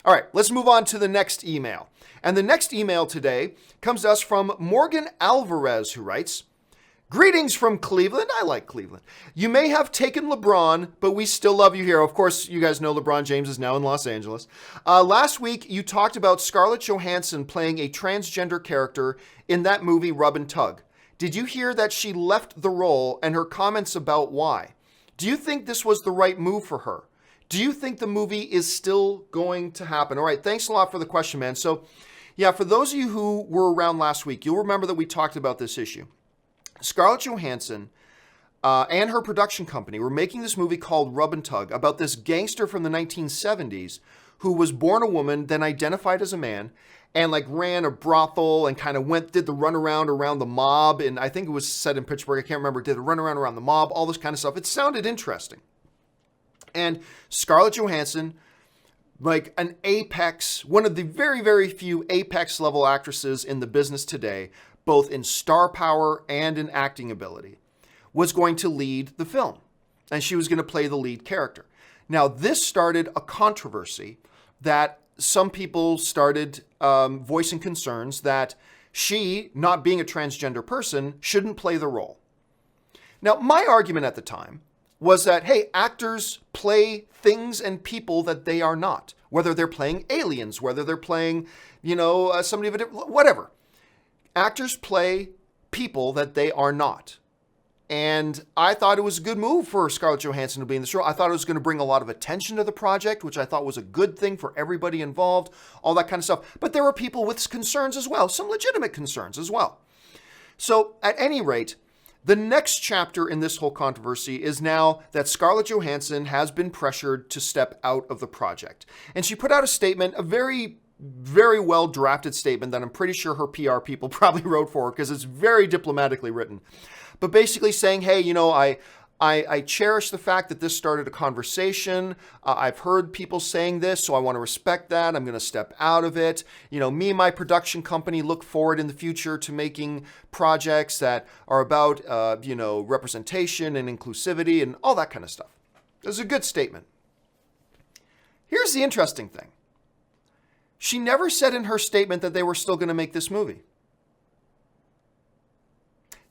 All right, let's move on to the next email. And the next email today comes to us from Morgan Alvarez, who writes, "Greetings from Cleveland." I like Cleveland. "You may have taken Lebron, but we still love you here." Of course, you guys know LeBron James is now in Los Angeles. Last week, you talked about Scarlett Johansson playing a transgender character in that movie, Rub and Tug. Did you hear that she left the role and her comments about why? Do you think this was the right move for her? Do you think the movie is still going to happen? All right, thanks a lot for the question, man. So, yeah, for those of you who were around last week, you'll remember that we talked about this issue. Scarlett Johansson and her production company were making this movie called Rub and Tug about this gangster from the 1970s who was born a woman, then identified as a man, and like ran a brothel and kind of did the runaround around the mob. And I think it was set in Pittsburgh. I can't remember. Did a runaround around the mob, all this kind of stuff. It sounded interesting. And Scarlett Johansson, like an apex, one of the very, very few apex level actresses in the business today, both in star power and in acting ability, was going to lead the film. And she was going to play the lead character. Now, this started a controversy that some people started voicing concerns that she, not being a transgender person, shouldn't play the role. Now, my argument at the time was that, hey, actors play things and people that they are not. Whether they're playing aliens, whether they're playing, somebody of a different, whatever. Actors play people that they are not. And I thought it was a good move for Scarlett Johansson to be in this role. I thought it was going to bring a lot of attention to the project, which I thought was a good thing for everybody involved, all that kind of stuff. But there were people with concerns as well, some legitimate concerns as well. So at any rate, the next chapter in this whole controversy is now that Scarlett Johansson has been pressured to step out of the project. And she put out a statement, a very, very well drafted statement that I'm pretty sure her PR people probably wrote for her because it's very diplomatically written. But basically saying, hey, I cherish the fact that this started a conversation. I've heard people saying this, so I want to respect that. I'm going to step out of it. Me and my production company look forward in the future to making projects that are about, representation and inclusivity and all that kind of stuff. It was a good statement. Here's the interesting thing. She never said in her statement that they were still going to make this movie.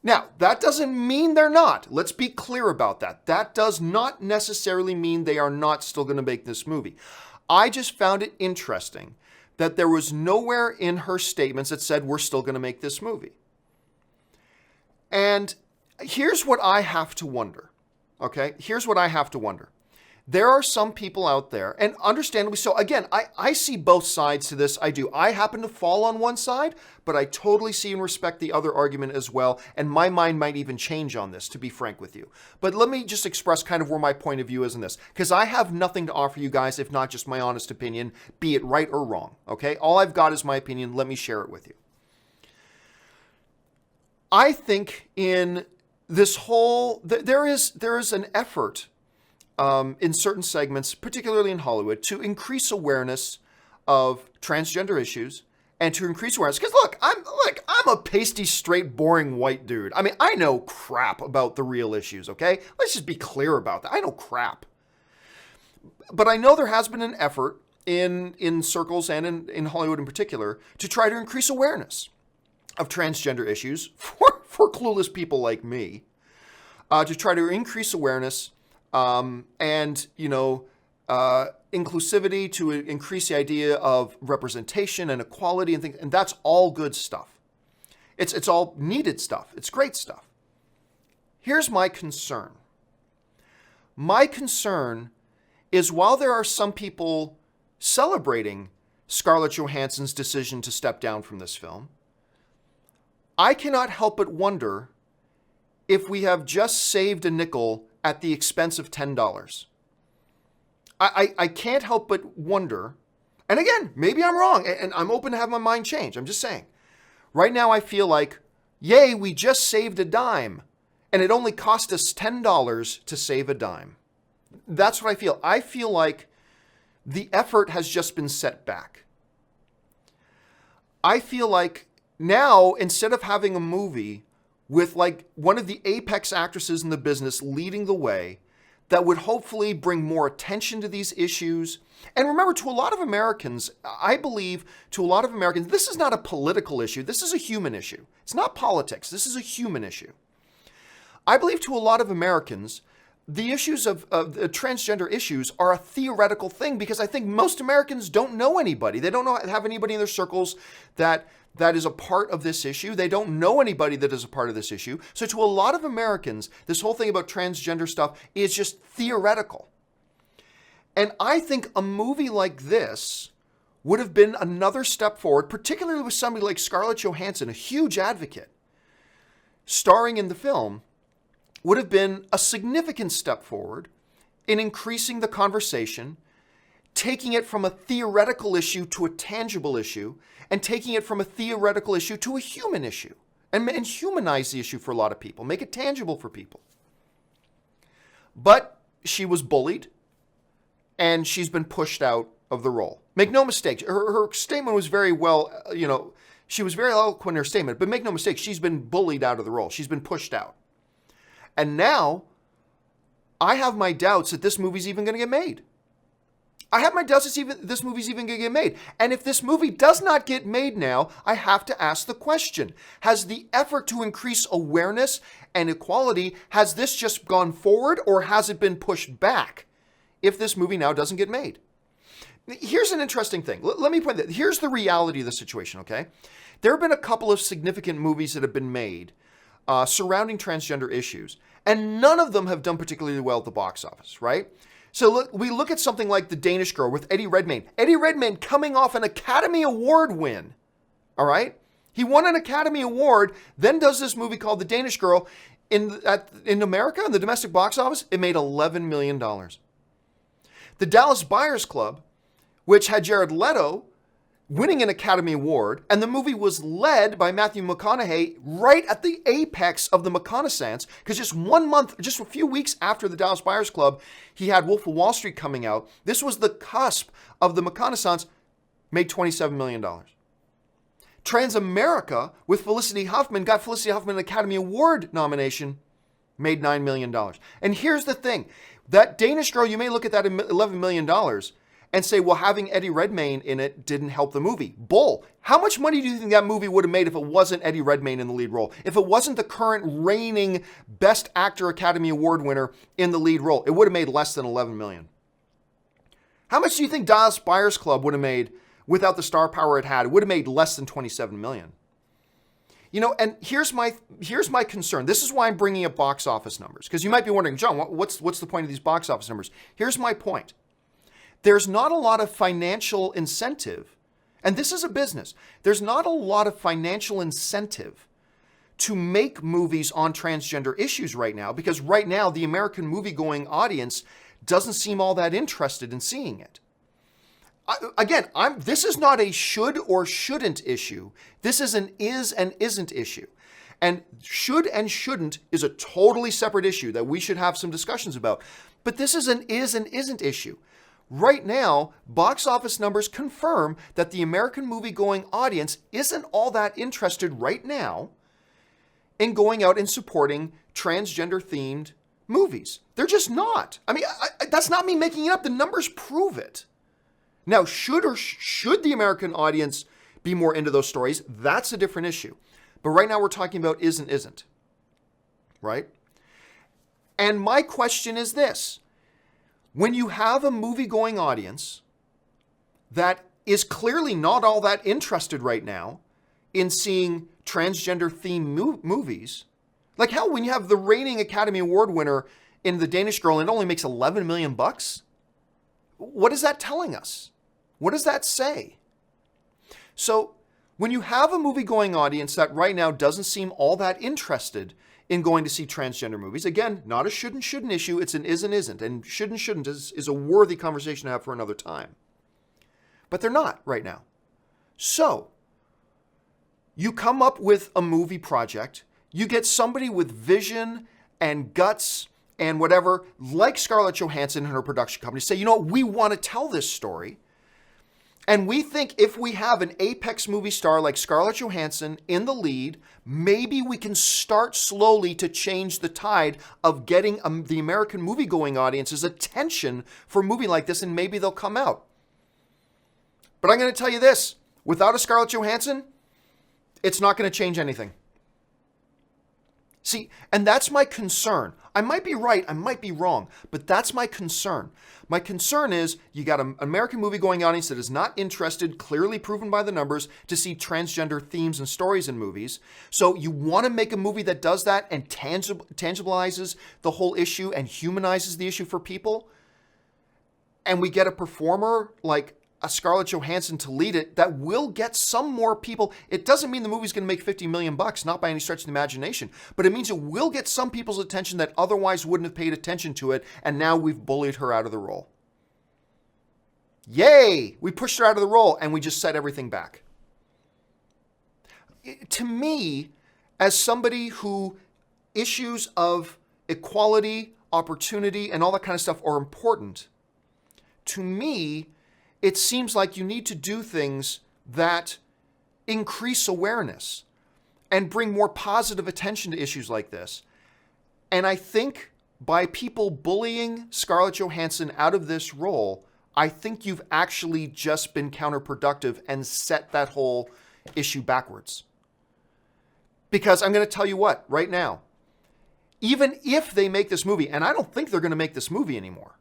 Now, that doesn't mean they're not. Let's be clear about that. That does not necessarily mean they are not still going to make this movie. I just found it interesting that there was nowhere in her statements that said we're still going to make this movie. And here's what I have to wonder, okay? Here's what I have to wonder. There are some people out there, and understandably so, again, I see both sides to this. I do. I happen to fall on one side, but I totally see and respect the other argument as well, and my mind might even change on this, to be frank with you. But let me just express kind of where my point of view is in this, because I have nothing to offer you guys, if not just my honest opinion, be it right or wrong, okay? All I've got is my opinion. Let me share it with you. I think in this whole, there is an effort in certain segments, particularly in Hollywood, to increase awareness of transgender issues and to increase awareness. Because look, I'm a pasty, straight, boring white dude. I mean, I know crap about the real issues, okay? Let's just be clear about that. I know crap. But I know there has been an effort in circles and in Hollywood in particular to try to increase awareness of transgender issues for clueless people like me, to try to increase awareness and inclusivity, to increase the idea of representation and equality and things, and that's all good stuff. It's all needed stuff. It's great stuff. Here's my concern. My concern is while there are some people celebrating Scarlett Johansson's decision to step down from this film, I cannot help but wonder if we have just saved a nickel at the expense of $10. I can't help but wonder, and again, maybe I'm wrong, and I'm open to have my mind change. I'm just saying. Right now I feel like, yay, we just saved a dime, and it only cost us $10 to save a dime. That's what I feel. I feel like the effort has just been set back. I feel like now, instead of having a movie with like one of the apex actresses in the business leading the way, that would hopefully bring more attention to these issues. And remember, to a lot of Americans, I believe to a lot of Americans, this is not a political issue. This is a human issue. It's not politics. This is a human issue. I believe to a lot of Americans, the issues of the transgender issues are a theoretical thing, because I think most Americans don't know anybody. They don't have anybody in their circles that is a part of this issue. They don't know anybody that is a part of this issue. So to a lot of Americans, this whole thing about transgender stuff is just theoretical. And I think a movie like this would have been another step forward, particularly with somebody like Scarlett Johansson, a huge advocate, starring in the film, would have been a significant step forward in increasing the conversation, taking it from a theoretical issue to a tangible issue, and taking it from a theoretical issue to a human issue, and humanize the issue for a lot of people, make it tangible for people. But she was bullied, and she's been pushed out of the role. Make no mistake, her statement was very well, she was very eloquent in her statement, but make no mistake, she's been bullied out of the role. She's been pushed out. And now, I have my doubts that this movie's even going to get made. I have my doubts that this movie's even going to get made. And if this movie does not get made now, I have to ask the question, has the effort to increase awareness and equality, has this just gone forward, or has it been pushed back if this movie now doesn't get made? Here's an interesting thing. Let me point that. Here's the reality of the situation, okay? There have been a couple of significant movies that have been made surrounding transgender issues, and none of them have done particularly well at the box office, right? So we look at something like The Danish Girl with Eddie Redmayne. Eddie Redmayne coming off an Academy Award win, all right? He won an Academy Award, then does this movie called The Danish Girl. In America, in the domestic box office, it made $11 million. The Dallas Buyers Club, which had Jared Leto winning an Academy Award, and the movie was led by Matthew McConaughey right at the apex of the McConaissance, because just 1 month, just a few weeks after the Dallas Buyers Club, he had Wolf of Wall Street coming out. This was the cusp of the McConaissance, made $27 million. Transamerica with Felicity Huffman got Felicity Huffman an Academy Award nomination, made $9 million. And here's the thing, that Danish Girl, you may look at that $11 million and say, well, having Eddie Redmayne in it didn't help the movie. Bull. How much money do you think that movie would have made if it wasn't Eddie Redmayne in the lead role? If it wasn't the current reigning Best Actor Academy Award winner in the lead role, it would have made less than $11 million. How much do you think Dallas Buyers Club would have made without the star power it had? It would have made less than $27 million. And here's my concern. This is why I'm bringing up box office numbers, because you might be wondering, John, what's the point of these box office numbers? Here's my point. There's not a lot of financial incentive, and this is a business. There's not a lot of financial incentive to make movies on transgender issues right now, because right now the American movie-going audience doesn't seem all that interested in seeing it. This is not a should or shouldn't issue. This is an is and isn't issue. And should and shouldn't is a totally separate issue that we should have some discussions about. But this is an is and isn't issue. Right now, box office numbers confirm that the American movie-going audience isn't all that interested right now in going out and supporting transgender-themed movies. They're just not. I mean, that's not me making it up. The numbers prove it. Now, should the American audience be more into those stories? That's a different issue. But right now we're talking about is and isn't, right? And my question is this. When you have a movie-going audience that is clearly not all that interested right now in seeing transgender-themed movies, like hell, when you have the reigning Academy Award winner in The Danish Girl and it only makes $11 million, what is that telling us? What does that say? So when you have a movie-going audience that right now doesn't seem all that interested in going to see transgender movies, again, not a should and shouldn't issue, it's an is and isn't. And should and shouldn't is a worthy conversation to have for another time. But they're not right now. So you come up with a movie project, you get somebody with vision and guts and whatever, like Scarlett Johansson and her production company, say, you know what, we want to tell this story. And we think if we have an apex movie star like Scarlett Johansson in the lead, maybe we can start slowly to change the tide of getting the American movie-going audience's attention for a movie like this, and maybe they'll come out. But I'm going to tell you this, without a Scarlett Johansson, it's not going to change anything. See, and that's my concern. I might be right, I might be wrong, but that's my concern. My concern is you got an American movie-going audience that is not interested, clearly proven by the numbers, to see transgender themes and stories in movies. So you want to make a movie that does that and tangibilizes the whole issue and humanizes the issue for people. And we get a performer like a Scarlett Johansson to lead it that will get some more people. It doesn't mean the movie's going to make $50 million, not by any stretch of the imagination, but it means it will get some people's attention that otherwise wouldn't have paid attention to it, and now we've bullied her out of the role. Yay! We pushed her out of the role, and we just set everything back. To me, as somebody who issues of equality, opportunity, and all that kind of stuff are important, to me, it seems like you need to do things that increase awareness and bring more positive attention to issues like this. And I think by people bullying Scarlett Johansson out of this role, I think you've actually just been counterproductive and set that whole issue backwards. Because I'm going to tell you what, right now, even if they make this movie, and I don't think they're going to make this movie anymore,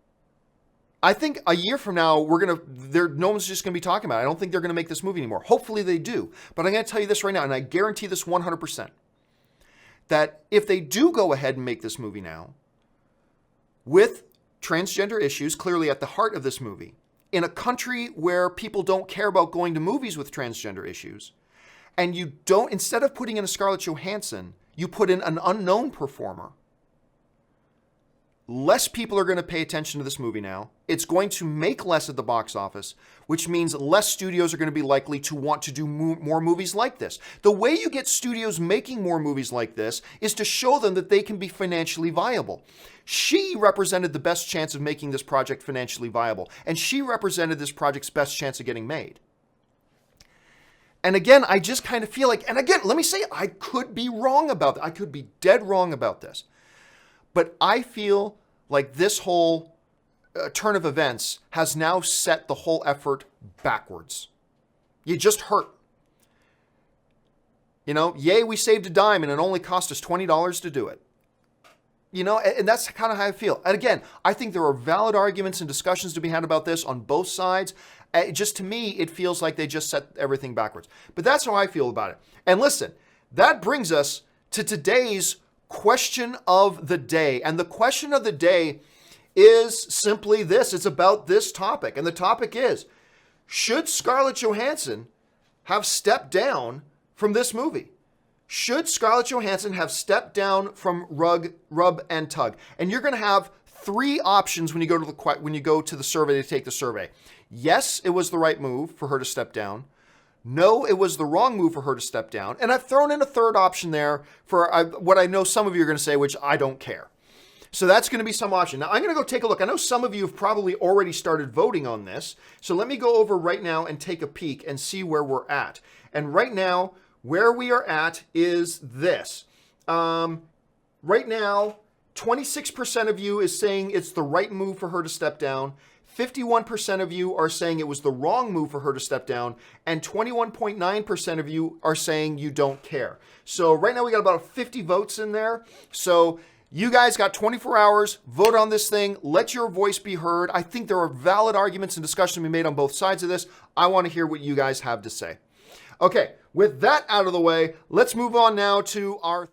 I think a year from now, no one's just going to be talking about it. I don't think they're going to make this movie anymore. Hopefully they do. But I'm going to tell you this right now, and I guarantee this 100%, that if they do go ahead and make this movie now, with transgender issues clearly at the heart of this movie, in a country where people don't care about going to movies with transgender issues, and you don't, instead of putting in a Scarlett Johansson, you put in an unknown performer, less people are going to pay attention to this movie now. It's going to make less at the box office, which means less studios are going to be likely to want to do more movies like this. The way you get studios making more movies like this is to show them that they can be financially viable. She represented the best chance of making this project financially viable, and she represented this project's best chance of getting made. And again, I just kind of feel like, and again, let me say, I could be wrong about that. I could be dead wrong about this. But I feel like this whole turn of events has now set the whole effort backwards. You just hurt. You know, yay, we saved a dime and it only cost us $20 to do it. You know, and that's kind of how I feel. And again, I think there are valid arguments and discussions to be had about this on both sides. Just to me, it feels like they just set everything backwards. But that's how I feel about it. And listen, that brings us to today's question of the day. And the question of the day is simply this. It's about this topic. And the topic is, should Scarlett Johansson have stepped down from this movie? Should Scarlett Johansson have stepped down from Rub and Tug? And you're going to have three options when you go to the survey to take the survey. Yes, it was the right move for her to step down. No, it was the wrong move for her to step down. And I've thrown in a third option there for what I know some of you are going to say, which I don't care. So that's going to be some option. Now, I'm going to go take a look. I know some of you have probably already started voting on this. So let me go over right now and take a peek and see where we're at. And right now, where we are at is this. Right now, 26% of you is saying it's the right move for her to step down. 51% of you are saying it was the wrong move for her to step down, and 21.9% of you are saying you don't care. So right now we got about 50 votes in there. So you guys got 24 hours, vote on this thing, let your voice be heard. I think there are valid arguments and discussion to be made on both sides of this. I want to hear what you guys have to say. Okay, with that out of the way, let's move on now to our